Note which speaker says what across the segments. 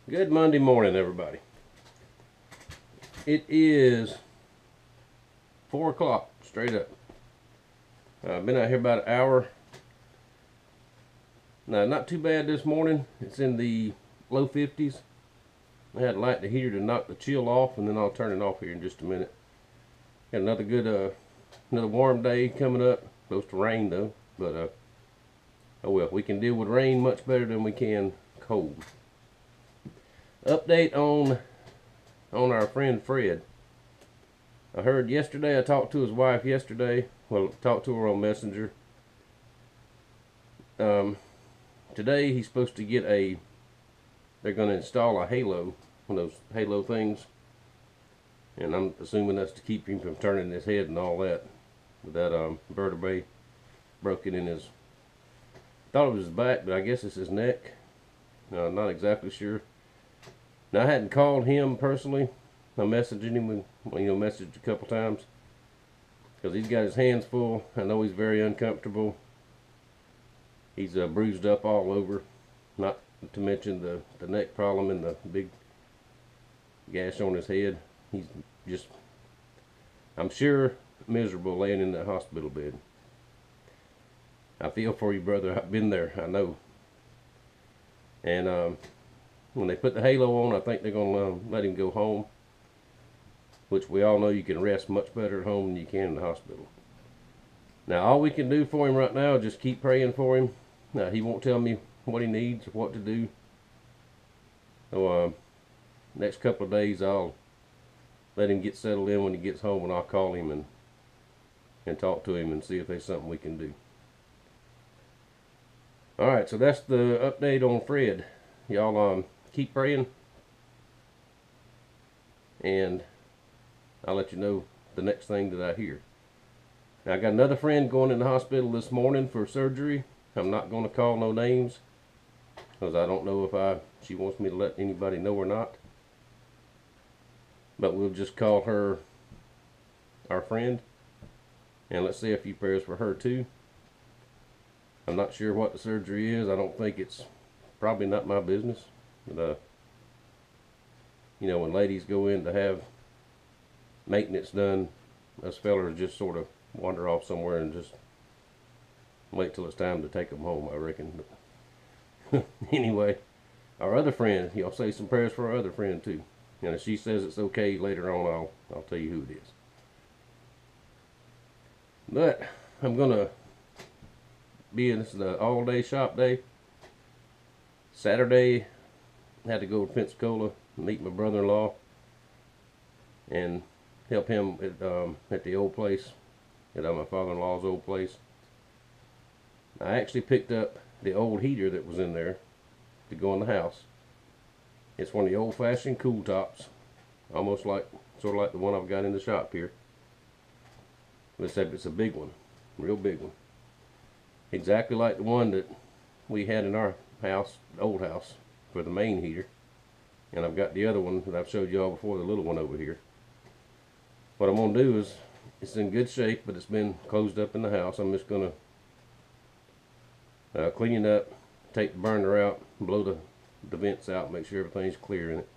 Speaker 1: Good Monday morning, everybody. It is 4 o'clock, straight up. I've been out here about an hour. Now, not too bad this morning. It's in the low 50s. I had to light the heater to knock the chill off, and then I'll turn it off here in just a minute. Got another good, another warm day coming up. Supposed to rain though, but oh well. We can deal with rain much better than we can cold. Update on our friend Fred. I heard yesterday, I talked to his wife yesterday. Well, talked to her on Messenger. Today he's supposed to get they're going to install a halo, one of those halo things. And I'm assuming that's to keep him from turning his head and all that. With that vertebrae broken in his, thought it was his back, but I guess it's his neck. I'm not exactly sure. Now, I hadn't called him personally. I'm messaging him, messaged a couple times. Because he's got his hands full. I know he's very uncomfortable. He's bruised up all over. Not to mention the neck problem and the big gash on his head. He's just, I'm sure, miserable laying in that hospital bed. I feel for you, brother. I've been there. I know. And when they put the halo on, I think they're going to let him go home. Which we all know you can rest much better at home than you can in the hospital. Now, all we can do for him right now is just keep praying for him. Now, he won't tell me what he needs or what to do. So, next couple of days, I'll let him get settled in when he gets home, and I'll call him and talk to him and see if there's something we can do. Alright, so that's the update on Fred. Y'all keep praying, and I'll let you know the next thing that I hear. Now, I got another friend going in the hospital this morning for surgery. I'm not going to call no names because I don't know if she wants me to let anybody know or not. But we'll just call her our friend, and let's say a few prayers for her too. I'm not sure what the surgery is. I don't think it's probably not my business. But when ladies go in to have maintenance done, us fellers just sort of wander off somewhere and just wait till it's time to take them home, I reckon. But anyway, our other friend, y'all say some prayers for our other friend too. And if she says it's okay later on, I'll tell you who it is. But I'm gonna be in this all-day shop day. Saturday, I had to go to Pensacola and meet my brother-in-law and help him at the old place, at my father-in-law's old place. I actually picked up the old heater that was in there to go in the house. It's one of the old-fashioned cool tops, almost sort of like the one I've got in the shop here. Except it's a big one, real big one. Exactly like the one that we had in our house, old house, for the main heater. And I've got the other one that I've showed y'all before, the little one over here. What I'm going to do is, it's in good shape, but it's been closed up in the house. I'm just going to clean it up, take the burner out, blow the vents out, make sure everything's clear in it.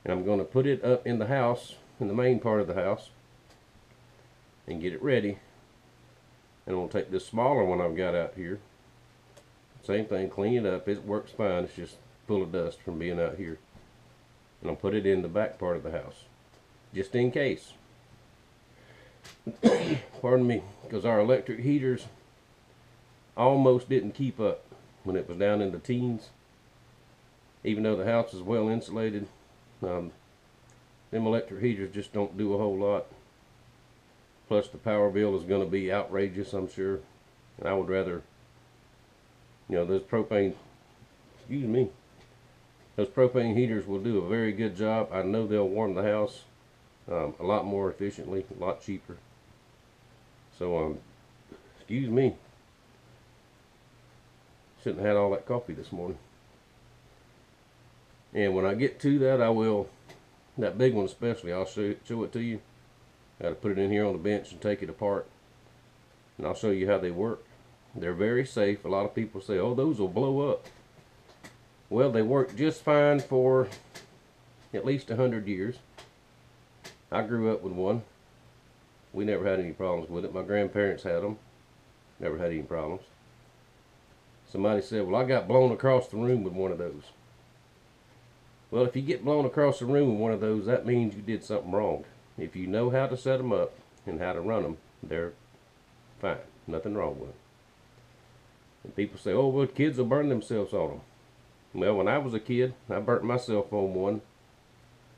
Speaker 1: And I'm going to put it up in the house, in the main part of the house, and get it ready. And I'm going to take this smaller one I've got out here. Same thing, clean it up. It works fine. It's just full of dust from being out here. And I'll put it in the back part of the house, just in case. Pardon me, because our electric heaters almost didn't keep up when it was down in the teens. Even though the house is well insulated, them electric heaters just don't do a whole lot. Plus the power bill is going to be outrageous, I'm sure. And I would rather, those propane heaters will do a very good job. I know they'll warm the house a lot more efficiently, a lot cheaper. So, excuse me. Shouldn't have had all that coffee this morning. And when I get to that, I will, that big one especially, I'll show it to you. Got to put it in here on the bench and take it apart. And I'll show you how they work. They're very safe. A lot of people say, oh, those will blow up. Well, they worked just fine for at least 100 years. I grew up with one. We never had any problems with it. My grandparents had them. Never had any problems. Somebody said, well, I got blown across the room with one of those. Well, if you get blown across the room with one of those, that means you did something wrong. If you know how to set them up and how to run them, they're fine. Nothing wrong with them. And people say, oh, well, kids will burn themselves on them. Well, when I was a kid, I burnt myself on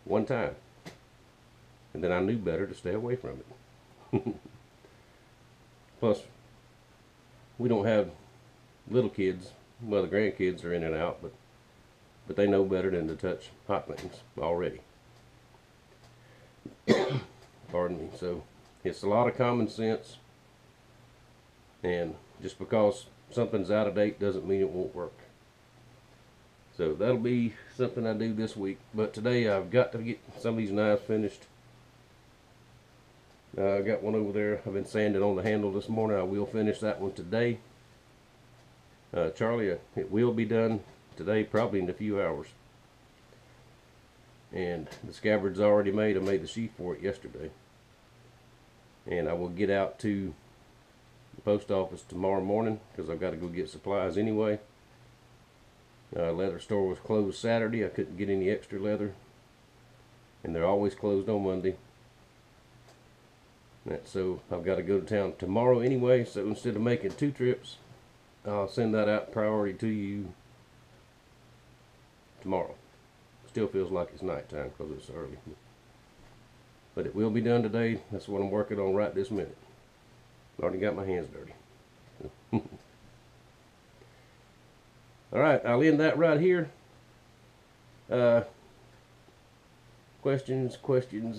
Speaker 1: one time. And then I knew better to stay away from it. Plus, we don't have little kids. Well, the grandkids are in and out, but they know better than to touch hot things already. Pardon me. So it's a lot of common sense, and just because something's out of date doesn't mean it won't work. So that'll be something I do this week. But today I've got to get some of these knives finished. I got one over there. I've been sanding on the handle this morning. I will finish that one today. Charlie, it will be done today, probably in a few hours. And the scabbard's already made. I made the sheath for it yesterday. And I will get out to the post office tomorrow morning because I've got to go get supplies anyway. Leather store was closed Saturday. I couldn't get any extra leather. And they're always closed on Monday. So I've got to go to town tomorrow anyway. So instead of making 2 trips, I'll send that out priority to you tomorrow. Still feels like it's nighttime because it's early. But it will be done today. That's what I'm working on right this minute. Already got my hands dirty. Alright, I'll end that right here. Questions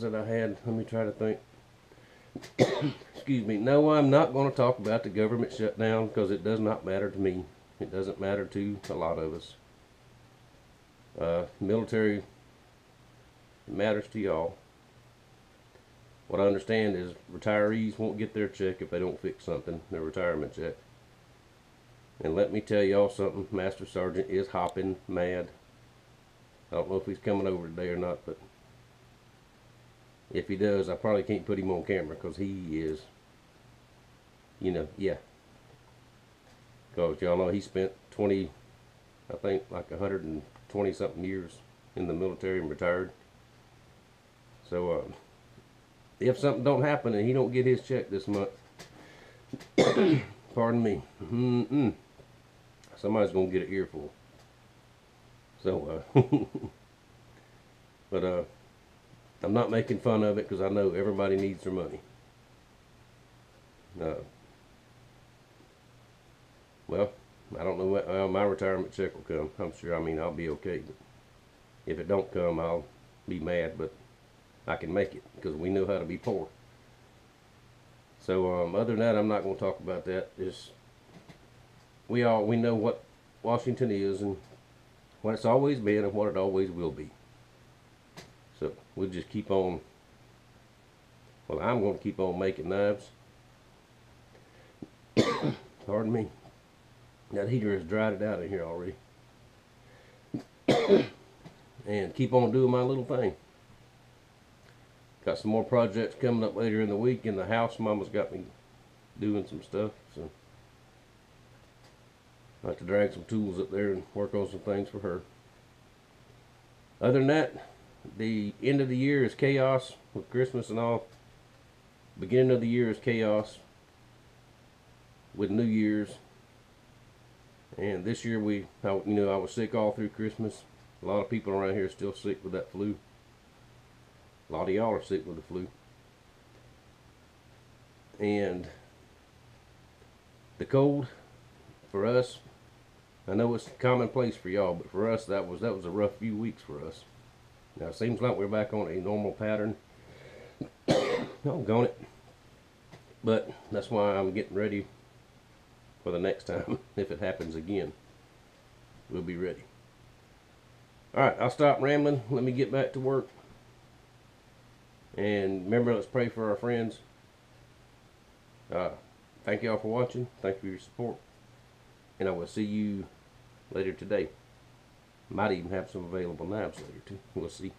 Speaker 1: that I had. Let me try to think. Excuse me. No, I'm not going to talk about the government shutdown because it does not matter to me. It doesn't matter to a lot of us. Military matters to y'all. What I understand is retirees won't get their check if they don't fix something, their retirement check. And let me tell y'all something, Master Sergeant is hopping mad. I don't know if he's coming over today or not, but if he does, I probably can't put him on camera because he is, you know, yeah. Because y'all know he spent 20, I think like 120 something years in the military and retired. So if something don't happen and he don't get his check this month, pardon me, somebody's gonna get an earful. So but I'm not making fun of it because I know everybody needs their money. Well, I don't know when my retirement check will come. I'm sure, I mean, I'll be okay. But if it don't come, I'll be mad, but I can make it because we know how to be poor. So other than that, I'm not going to talk about that. Just we know what Washington is and what it's always been and what it always will be. So we'll just keep on. Well, I'm going to keep on making knives. Pardon me. That heater has dried it out in here already. And keep on doing my little thing. Got some more projects coming up later in the week in the house. Mama's got me doing some stuff, so I like to drag some tools up there and work on some things for her. Other than that, the end of the year is chaos with Christmas and all. Beginning of the year is chaos with New Year's. And this year I was sick all through Christmas. A lot of people around here are still sick with that flu. A lot of y'all are sick with the flu. And the cold, for us, I know it's commonplace for y'all, but for us that was a rough few weeks for us. Now it seems like we're back on a normal pattern. I'm going it. But that's why I'm getting ready for the next time. If it happens again, we'll be ready. Alright, I'll stop rambling. Let me get back to work. And remember, let's pray for our friends. Thank y'all for watching. Thank you for your support. And I will see you later today. Might even have some available knives later too. We'll see.